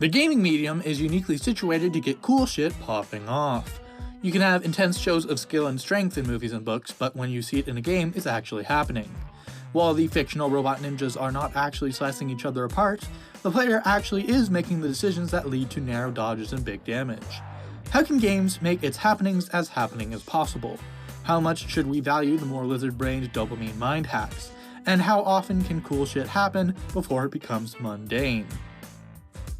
The gaming medium is uniquely situated to get cool shit popping off. You can have intense shows of skill and strength in movies and books, but when you see it in a game, it's actually happening. While the fictional robot ninjas are not actually slicing each other apart, the player actually is making the decisions that lead to narrow dodges and big damage. How can games make its happenings as happening as possible? How much should we value the more lizard-brained dopamine mind hacks? And how often can cool shit happen before it becomes mundane?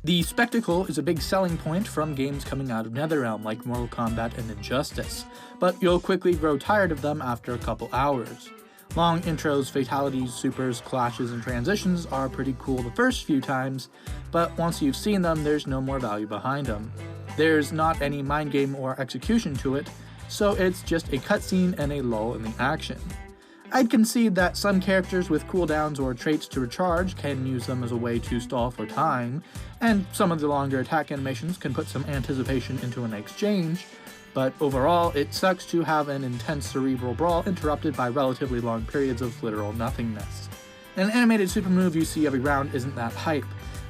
The spectacle is a big selling point from games coming out of NetherRealm like Mortal Kombat and Injustice, but you'll quickly grow tired of them after a couple hours. Long intros, fatalities, supers, clashes, and transitions are pretty cool the first few times, but once you've seen them, there's no more value behind them. There's not any mind game or execution to it, so it's just a cutscene and a lull in the action. I'd concede that some characters with cooldowns or traits to recharge can use them as a way to stall for time, and some of the longer attack animations can put some anticipation into an exchange, but overall it sucks to have an intense cerebral brawl interrupted by relatively long periods of literal nothingness. An animated super move you see every round isn't that hype,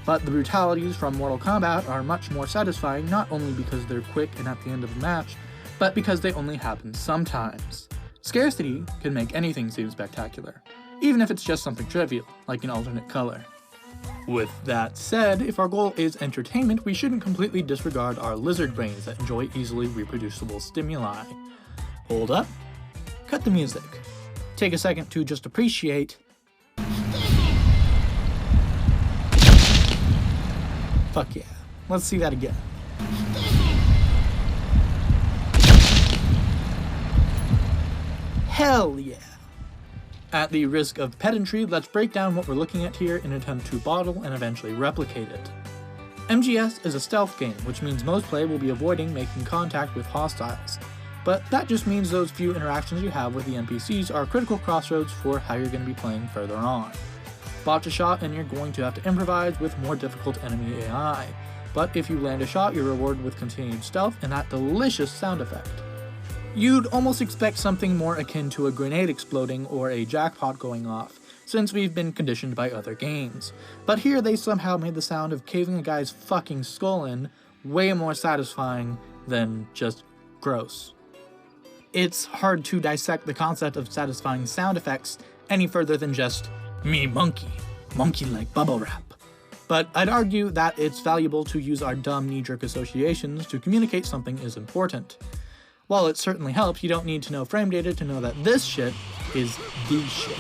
but the brutalities from Mortal Kombat are much more satisfying not only because they're quick and at the end of the match, but because they only happen sometimes. Scarcity can make anything seem spectacular, even if it's just something trivial, like an alternate color. With that said, if our goal is entertainment, we shouldn't completely disregard our lizard brains that enjoy easily reproducible stimuli. Hold up, cut the music, take a second to just appreciate. Fuck yeah, let's see that again. Hell yeah! At the risk of pedantry, let's break down what we're looking at here in an attempt to bottle and eventually replicate it. MGS is a stealth game, which means most play will be avoiding making contact with hostiles. But that just means those few interactions you have with the NPCs are critical crossroads for how you're going to be playing further on. Botch a shot and you're going to have to improvise with more difficult enemy AI, but if you land a shot, you're rewarded with continued stealth and that delicious sound effect. You'd almost expect something more akin to a grenade exploding or a jackpot going off, since we've been conditioned by other games. But here they somehow made the sound of caving a guy's fucking skull in way more satisfying than just gross. It's hard to dissect the concept of satisfying sound effects any further than just, me monkey like bubble wrap. But I'd argue that it's valuable to use our dumb knee-jerk associations to communicate something is important. While it certainly helps, you don't need to know frame data to know that this shit is the shit.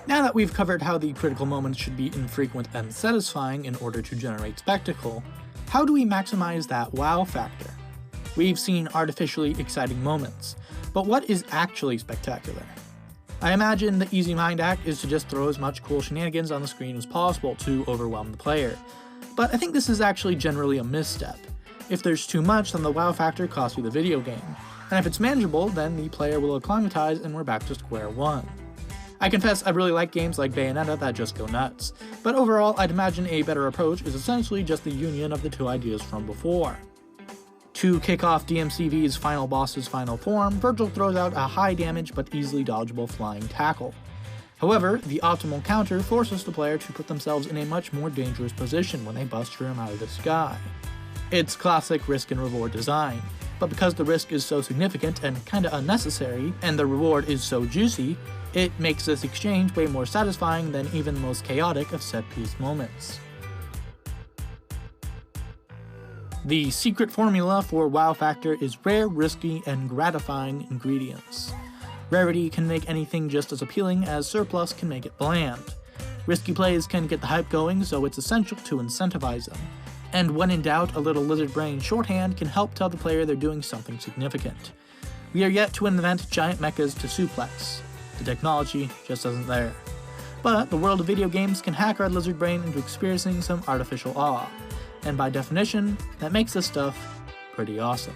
Now that we've covered how the critical moments should be infrequent and satisfying in order to generate spectacle, how do we maximize that wow factor? We've seen artificially exciting moments, but what is actually spectacular? I imagine the easy mind hack is to just throw as much cool shenanigans on the screen as possible to overwhelm the player. But I think this is actually generally a misstep. If there's too much, then the wow factor costs you the video game. And if it's manageable, then the player will acclimatize and we're back to square one. I confess I really like games like Bayonetta that just go nuts, but overall I'd imagine a better approach is essentially just the union of the two ideas from before. To kick off DMCV's final boss's final form, Virgil throws out a high damage but easily dodgeable flying tackle. However, the optimal counter forces the player to put themselves in a much more dangerous position when they bust for him out of the sky. It's classic risk and reward design, but because the risk is so significant and kinda unnecessary, and the reward is so juicy, it makes this exchange way more satisfying than even the most chaotic of set-piece moments. The secret formula for wow factor is rare, risky, and gratifying ingredients. Rarity can make anything just as appealing as surplus can make it bland. Risky plays can get the hype going, so it's essential to incentivize them. And when in doubt, a little lizard brain shorthand can help tell the player they're doing something significant. We are yet to invent giant mechas to suplex. The technology just isn't there. But the world of video games can hack our lizard brain into experiencing some artificial awe. And by definition, that makes this stuff pretty awesome.